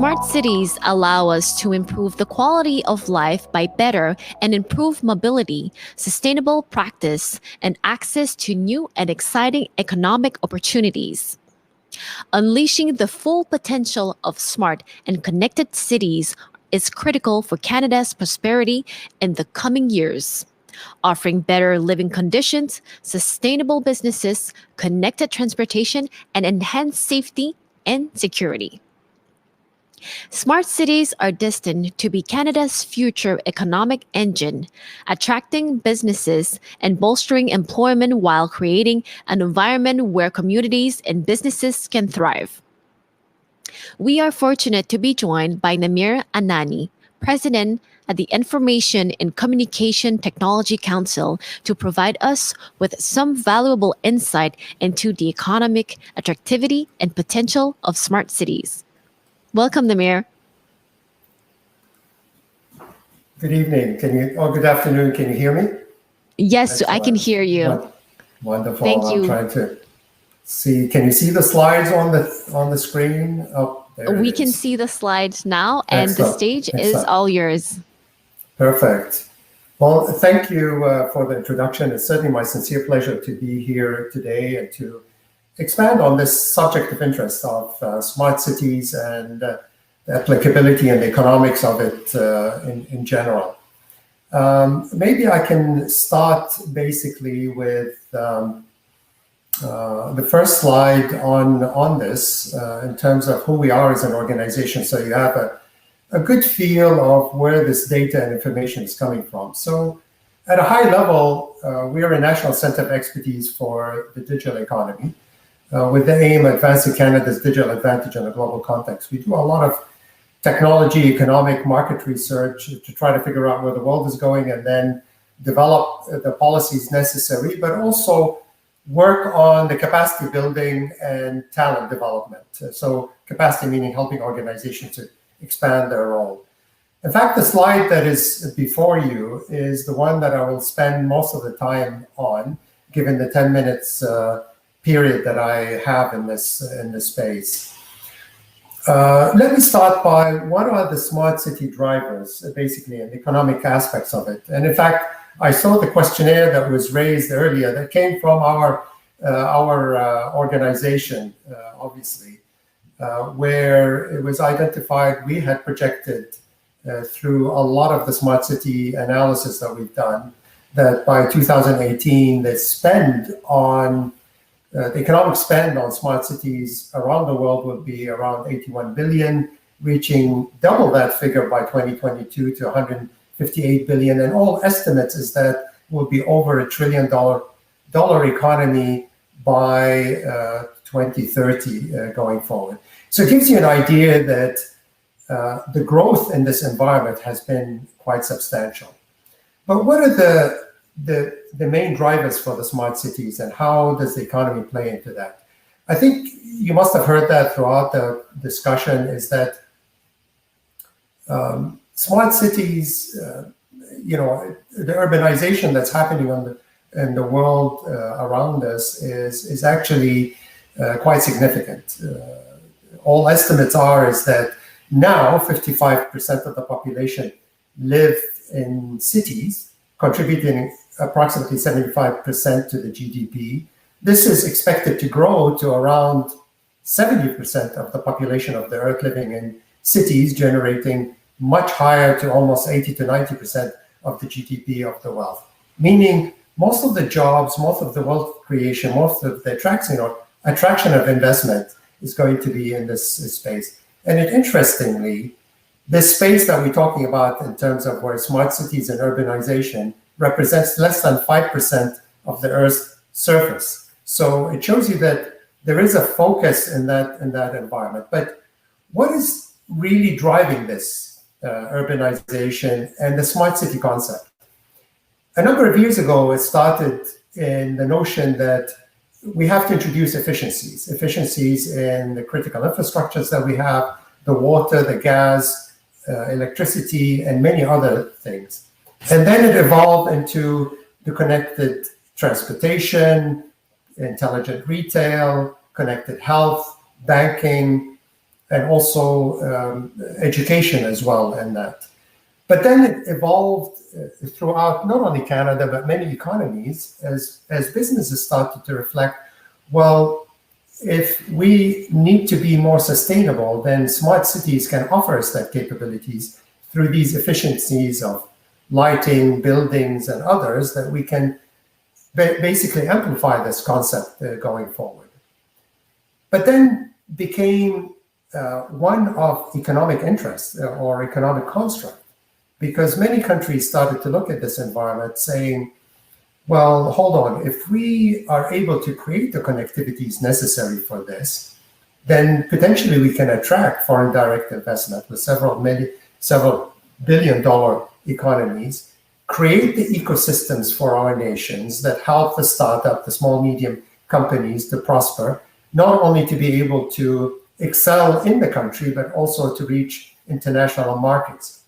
Smart cities allow us to improve the quality of life by better and improved mobility, sustainable practice, and access to new and exciting economic opportunities. Unleashing the full potential of smart and connected cities is critical for Canada's prosperity in the coming years. Offering better living conditions, sustainable businesses, connected transportation, and enhanced safety and security. Smart cities are destined to be Canada's future economic engine, attracting businesses and bolstering employment while creating an environment where communities and businesses can thrive. We are fortunate to be joined by Namir Anani, President at the Information and Communication Technology Council, to provide us with some valuable insight into the economic attractivity and potential of smart cities. Welcome, Namir. Good evening. Good afternoon. Can you hear me? Yes, excellent. I can hear you. Wonderful. Thank you. I'm trying to see. Can you see the slides on the screen? Oh, we can see the slides now, and the stage is all yours. Perfect. Well, thank you for the introduction. It's certainly my sincere pleasure to be here today and to expand on this subject of interest of smart cities and the applicability and the economics of it in general. Maybe I can start basically with the first slide on this in terms of who we are as an organization, so you have a good feel of where this data and information is coming from. So at a high level, we are a national center of expertise for the digital economy, with the aim of advancing Canada's digital advantage in a global context. We do a lot of technology, economic, market research to try to figure out where the world is going and then develop the policies necessary, but also work on the capacity building and talent development. So capacity meaning helping organizations to expand their role. In fact, the slide that is before you is the one that I will spend most of the time on, given the 10 minutes period that I have in this space. Let me start by what are the smart city drivers, basically, and the economic aspects of it. And in fact, I saw the questionnaire that was raised earlier that came from our organization, obviously, where it was identified we had projected through a lot of the smart city analysis that we've done that by 2018, the spend on the economic spend on smart cities around the world would be around 81 billion, reaching double that figure by 2022 to 158 billion. And all estimates is that will be over $1 trillion economy by 2030 going forward. So it gives you an idea that the growth in this environment has been quite substantial. But what are the main drivers for the smart cities and how does the economy play into that? I think you must have heard that throughout the discussion is that smart cities, the urbanization that's happening in the world around us is actually quite significant. All estimates is that now 55% of the population live in cities, contributing approximately 75% to the GDP. This is expected to grow to around 70% of the population of the Earth living in cities, generating much higher to almost 80 to 90% of the GDP of the wealth. Meaning most of the jobs, most of the wealth creation, most of the attraction of investment is going to be in this space. And interestingly, this space that we're talking about in terms of where smart cities and urbanization represents less than 5% of the Earth's surface. So it shows you that there is a focus in that environment. But what is really driving this urbanization and the smart city concept? A number of years ago, it started in the notion that we have to introduce efficiencies in the critical infrastructures that we have, the water, the gas, electricity, and many other things. And then it evolved into the connected transportation, intelligent retail, connected health, banking, and also education as well in that. But then it evolved throughout not only Canada, but many economies as businesses started to reflect, well, if we need to be more sustainable, then smart cities can offer us that capabilities through these efficiencies of lighting, buildings, and others that we can basically amplify this concept going forward. But then became one of economic interest or economic construct, because many countries started to look at this environment saying, well, hold on, if we are able to create the connectivities necessary for this, then potentially we can attract foreign direct investment with several billion-dollar economies, create the ecosystems for our nations that help the startup, the small, medium companies to prosper, not only to be able to excel in the country, but also to reach international markets.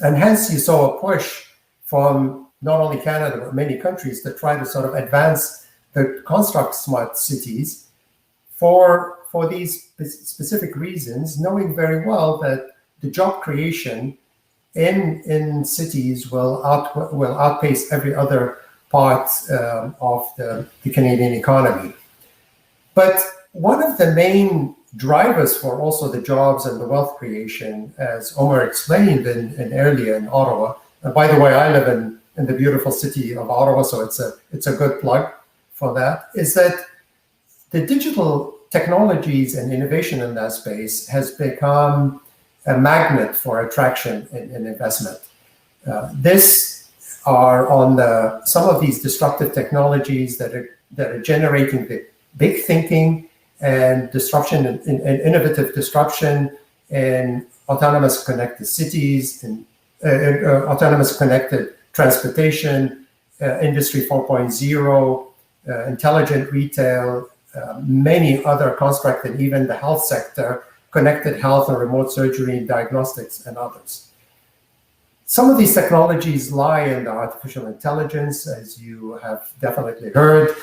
And hence you saw a push from not only Canada, but many countries to try to sort of advance the construct smart cities for these specific reasons, knowing very well that the job creation in cities will outpace every other part of the Canadian economy. But one of the main drivers for also the jobs and the wealth creation, as Omar explained in earlier in Ottawa, and by the way, I live in the beautiful city of Ottawa, so it's a good plug for that, is that the digital technologies and innovation in that space has become a magnet for attraction and investment. This are on some of these disruptive technologies that are generating the big thinking and disruption and innovative disruption in autonomous connected cities and autonomous connected transportation, Industry 4.0, intelligent retail, many other constructs, and even the health sector, connected health and remote surgery and diagnostics and others. Some of these technologies lie in the artificial intelligence, as you have definitely heard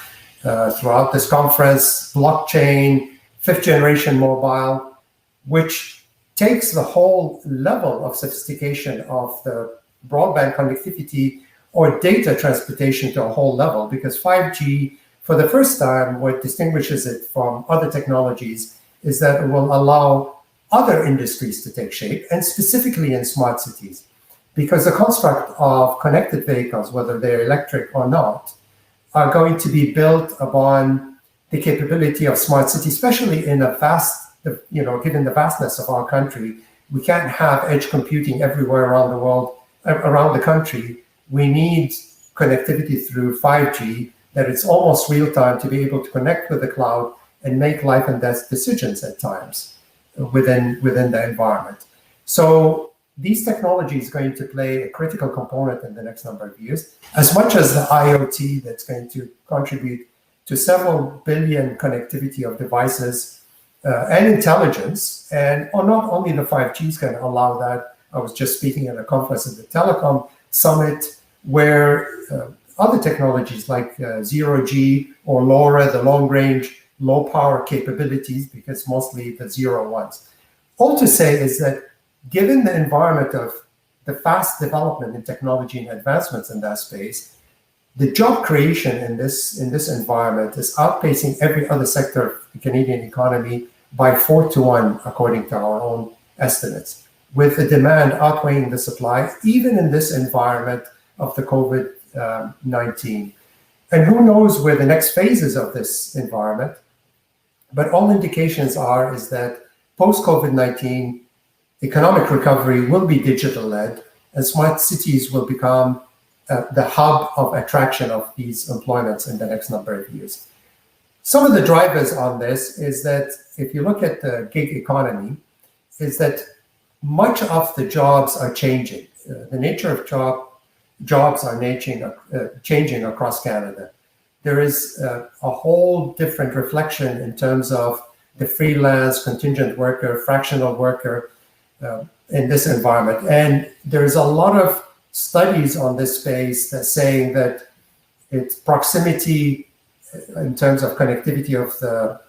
throughout this conference, blockchain, fifth generation mobile, which takes the whole level of sophistication of the broadband connectivity or data transportation to a whole level, because 5G, for the first time, what distinguishes it from other technologies is that it will allow other industries to take shape, and specifically in smart cities, because the construct of connected vehicles, whether they're electric or not, are going to be built upon the capability of smart cities, especially in a given the vastness of our country. We can't have edge computing everywhere around the world, around the country. We need connectivity through 5G, that it's almost real time to be able to connect with the cloud and make life and death decisions at times within the environment. So these technologies are going to play a critical component in the next number of years, as much as the IoT that's going to contribute to several billion connectivity of devices and intelligence. And not only the 5G is going to allow that. I was just speaking at a conference at the Telecom Summit, where other technologies like zero-G or LoRa, the long-range, low-power capabilities, because mostly the zero ones. All to say is that given the environment of the fast development in technology and advancements in that space, the job creation in this environment is outpacing every other sector of the Canadian economy by 4-1, according to our own estimates, with the demand outweighing the supply, even in this environment of the COVID-19. And who knows where the next phases of this environment, but all indications is that post-COVID-19, economic recovery will be digital-led, and smart cities will become the hub of attraction of these employments in the next number of years. Some of the drivers on this is that if you look at the gig economy, is that much of the jobs are changing. The nature of jobs are changing across Canada. There is a whole different reflection in terms of the freelance, contingent worker, fractional worker in this environment. And there's a lot of studies on this space that saying that its proximity in terms of connectivity of the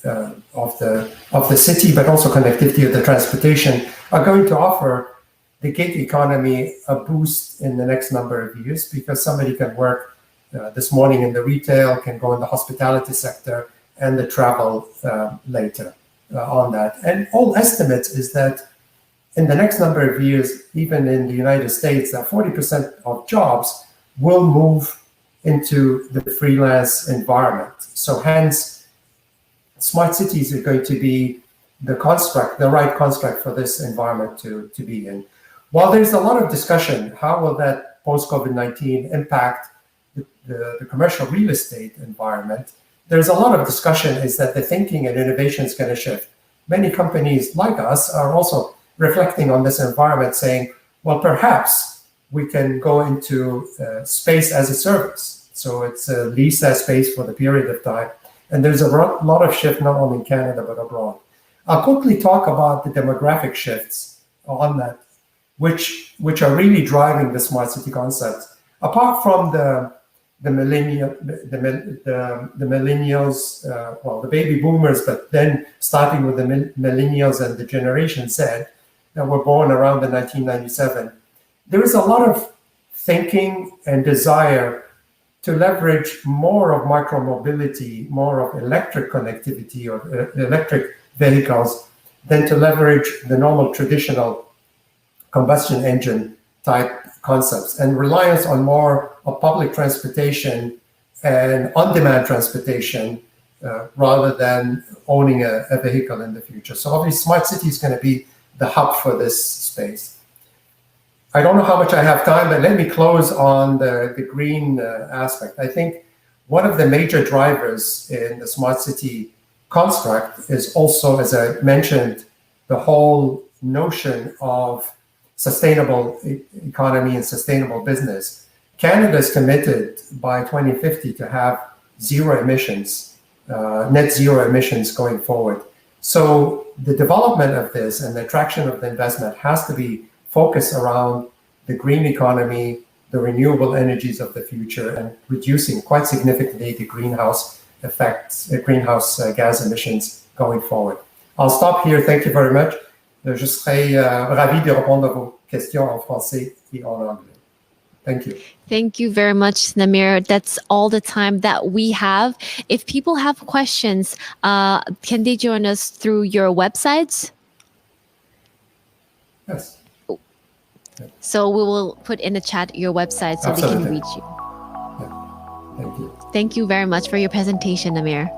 of the city, but also connectivity of the transportation, are going to offer the gig economy a boost in the next number of years, because somebody can work this morning in the retail, can go in the hospitality sector, and the travel later on that. And all estimates is that in the next number of years, even in the United States, that 40% of jobs will move into the freelance environment. So hence, smart cities are going to be the right construct for this environment to be in. While there's a lot of discussion, how will that post-COVID-19 impact the commercial real estate environment? There's a lot of discussion is that the thinking and innovation is going to shift. Many companies like us are also reflecting on this environment, saying, well, perhaps we can go into space as a service. So it's a lease that space for the period of time. And there's a lot of shift, not only in Canada, but abroad. I'll quickly talk about the demographic shifts on that, which are really driving the smart city concept. Apart from the millennials, the baby boomers, but then starting with the millennials and the Generation Z that were born around the 1997, there is a lot of thinking and desire to leverage more of micromobility, more of electric connectivity or electric vehicles than to leverage the normal traditional combustion engine type concepts, and reliance on more of public transportation and on-demand transportation rather than owning a vehicle in the future. So obviously smart city is going to be the hub for this space. I don't know how much I have time, but let me close on the green aspect. I think one of the major drivers in the smart city construct is also, as I mentioned, the whole notion of sustainable economy and sustainable business. Canada is committed by 2050 to have zero emissions, net zero emissions going forward. So the development of this and the attraction of the investment has to be focused around the green economy, the renewable energies of the future, and reducing quite significantly the greenhouse effects, greenhouse gas emissions going forward. I'll stop here. Thank you very much. Je serai ravi de répondre à vos questions en français et en anglais. Thank you. Thank you very much, Namir. That's all the time that we have. If people have questions, can they join us through your websites? Yes. So we will put in the chat your website so Absolutely. they can reach you. Yeah. Thank you. Thank you very much for your presentation, Namir.